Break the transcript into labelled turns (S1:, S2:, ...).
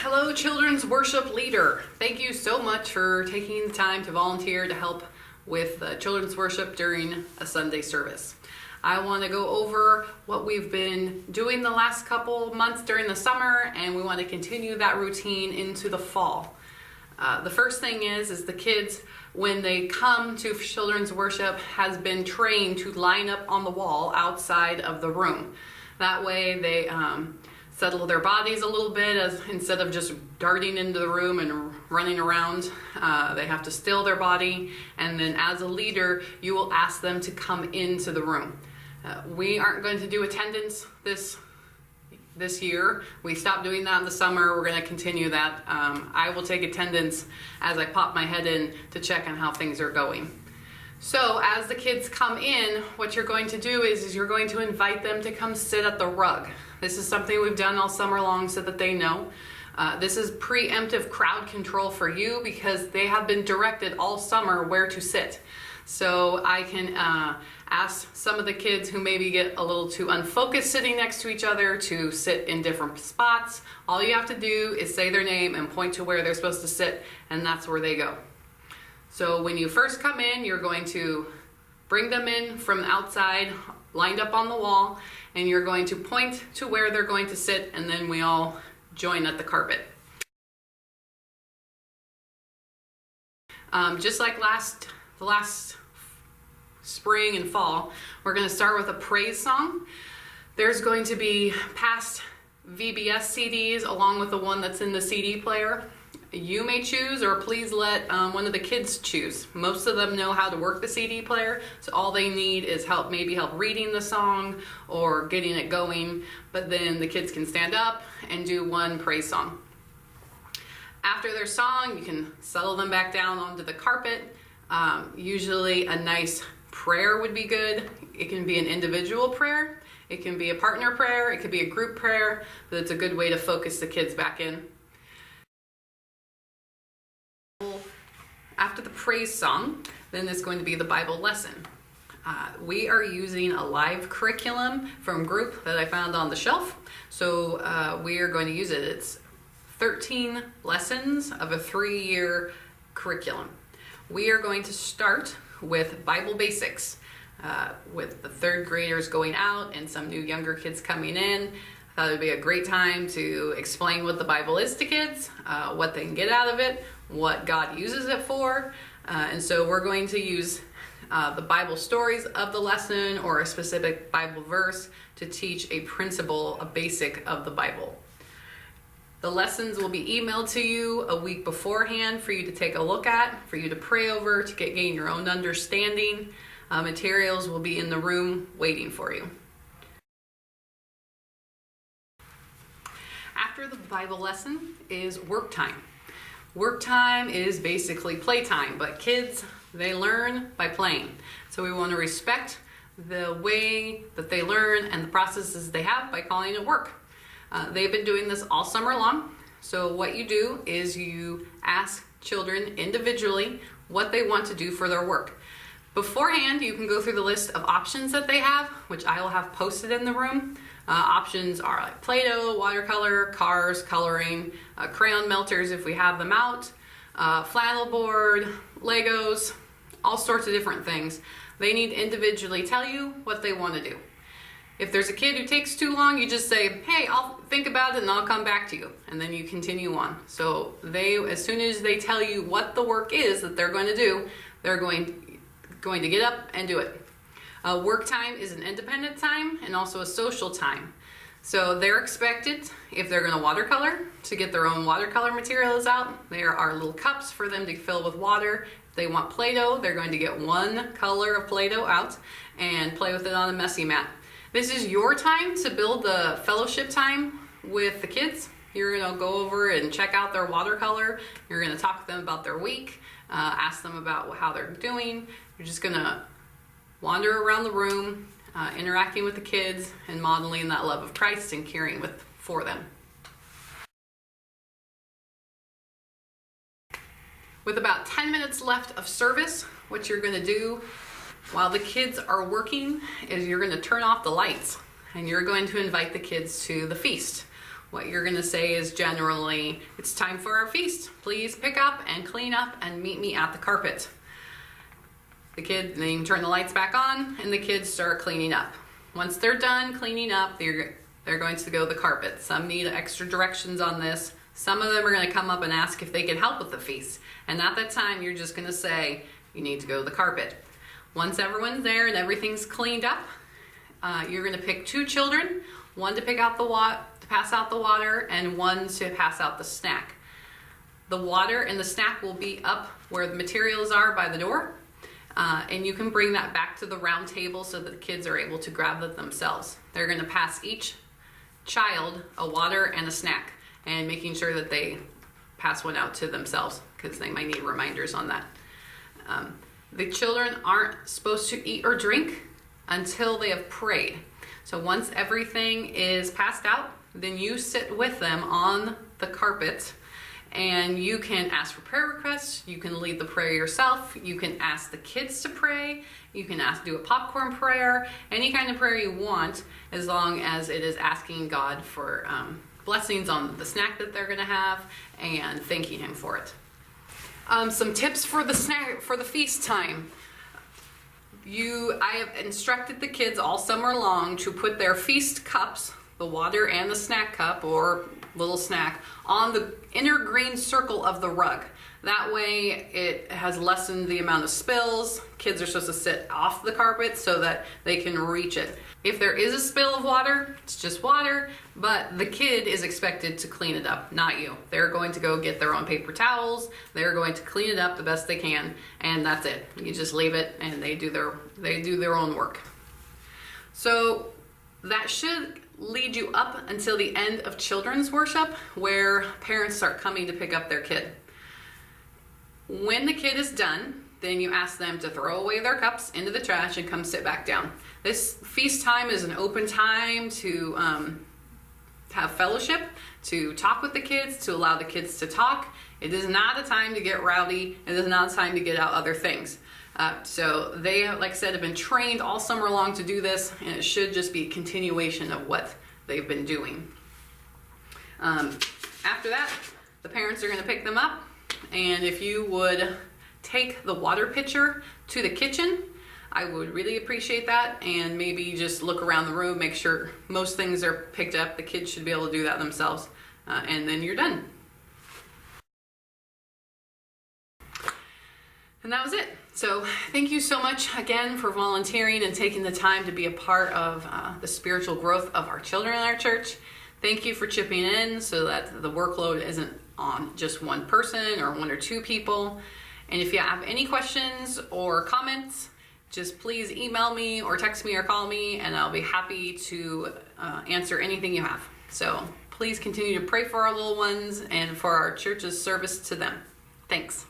S1: Hello, children's worship leader. Thank you so much for taking the time to volunteer to help with children's worship during a Sunday service. I want to go over what we've been doing the last couple months during the summer, and we want to continue that routine into the fall. The first thing is the kids, when they come to children's worship, has been trained to line up on the wall outside of the room. That way they settle their bodies a little bit, as instead of just darting into the room and running around. They have to still their body, and then as a leader, you will ask them to come into the room. We aren't going to do attendance this year. We stopped doing that in the summer. We're going to continue that. I will take attendance as I pop my head in to check on how things are going. So as the kids come in, what you're going to do is you're going to invite them to come sit at the rug. This is something we've done all summer long so that they know. This is preemptive crowd control for you because they have been directed all summer where to sit. So I can ask some of the kids who maybe get a little too unfocused sitting next to each other to sit in different spots. All you have to do is say their name and point to where they're supposed to sit, and that's where they go. So when you first come in, you're going to bring them in from outside, lined up on the wall, and you're going to point to where they're going to sit, and then we all join at the carpet. Just like the last spring and fall, we're going to start with a praise song. There's going to be past VBS CDs along with the one that's in the CD player. You may choose, or please let one of the kids choose. Most of them know how to work the CD player, so all they need is help reading the song or getting it going, but then the kids can stand up and do one praise song. After their song, you can settle them back down onto the carpet. Usually a nice prayer would be good. It can be an individual prayer, it can be a partner prayer, it could be a group prayer, but it's a good way to focus the kids back in. After the praise song, then there's going to be the Bible lesson. We are using a live curriculum from group that I found on the shelf, so we are going to use it. It's 13 lessons of a 3-year curriculum. We are going to start with Bible basics, with the 3rd graders going out and some new younger kids coming in. I thought it would be a great time to explain what the Bible is to kids, what they can get out of it, what God uses it for. And so we're going to use the Bible stories of the lesson or a specific Bible verse to teach a principle, a basic of the Bible. The lessons will be emailed to you a week beforehand for you to take a look at, for you to pray over, to gain your own understanding. Materials will be in the room waiting for you. After the Bible lesson is work time. Work time is basically playtime, but kids, they learn by playing. So we want to respect the way that they learn and the processes they have by calling it work. They've been doing this all summer long. So what you do is you ask children individually what they want to do for their work. Beforehand, you can go through the list of options that they have, which I will have posted in the room. Options are like Play-Doh, watercolor, cars, coloring, crayon melters if we have them out, flannel board, Legos, all sorts of different things. They need to individually tell you what they want to do. If there's a kid who takes too long, you just say, hey, I'll think about it and I'll come back to you. And then you continue on. So as soon as they tell you what the work is that they're going to do, they're going to get up and do it. Work time is an independent time and also a social time. So they're expected, if they're going to watercolor, to get their own watercolor materials out. There are little cups for them to fill with water. If they want Play-Doh, they're going to get one color of Play-Doh out and play with it on a messy mat. This is your time to build the fellowship time with the kids. You're going to go over and check out their watercolor. You're going to talk to them about their week, ask them about how they're doing. You're just going to wander around the room, interacting with the kids and modeling that love of Christ and caring for them. With about 10 minutes left of service, what you're going to do while the kids are working is you're going to turn off the lights and you're going to invite the kids to the feast. what you're gonna say is generally, it's time for our feast. Please pick up and clean up and meet me at the carpet. Then you can turn the lights back on and the kids start cleaning up. Once they're done cleaning up, they're going to go to the carpet. Some need extra directions on this. Some of them are gonna come up and ask if they can help with the feast. And at that time, you're just gonna say, you need to go to the carpet. Once everyone's there and everything's cleaned up, you're gonna pick 2 children, one to pass out the water, and one to pass out the snack. The water and the snack will be up where the materials are by the door, and you can bring that back to the round table so that the kids are able to grab it themselves. They're gonna pass each child a water and a snack, and making sure that they pass one out to themselves because they might need reminders on that. The children aren't supposed to eat or drink until they have prayed. So once everything is passed out, then you sit with them on the carpet and you can ask for prayer requests, you can lead the prayer yourself, you can ask the kids to pray, you can do a popcorn prayer, any kind of prayer you want, as long as it is asking God for blessings on the snack that they're gonna have and thanking Him for it. Some tips for the feast time. I have instructed the kids all summer long to put their feast cups, the water and the snack cup or little snack, on the inner green circle of the rug. That way it has lessened the amount of spills. Kids are supposed to sit off the carpet so that they can reach it. If there is a spill of water, it's just water, but the kid is expected to clean it up, not you. They're going to go get their own paper towels, they're going to clean it up the best they can, and that's it. You just leave it and they do their own work. So that should lead you up until the end of children's worship, where parents start coming to pick up their kid. When the kid is done, then you ask them to throw away their cups into the trash and come sit back down. This feast time is an open time to have fellowship, to talk with the kids, to allow the kids to talk. It is not a time to get rowdy. It is not a time to get out other things. So they, like I said, have been trained all summer long to do this, and it should just be a continuation of what they've been doing. After that, the parents are going to pick them up, and if you would take the water pitcher to the kitchen, I would really appreciate that, and maybe just look around the room, make sure most things are picked up. The kids should be able to do that themselves, and then you're done. And that was it. So thank you so much again for volunteering and taking the time to be a part of the spiritual growth of our children in our church. Thank you for chipping in so that the workload isn't on just one person or 1 or 2 people. And if you have any questions or comments, just please email me or text me or call me, and I'll be happy to answer anything you have. So please continue to pray for our little ones and for our church's service to them. Thanks.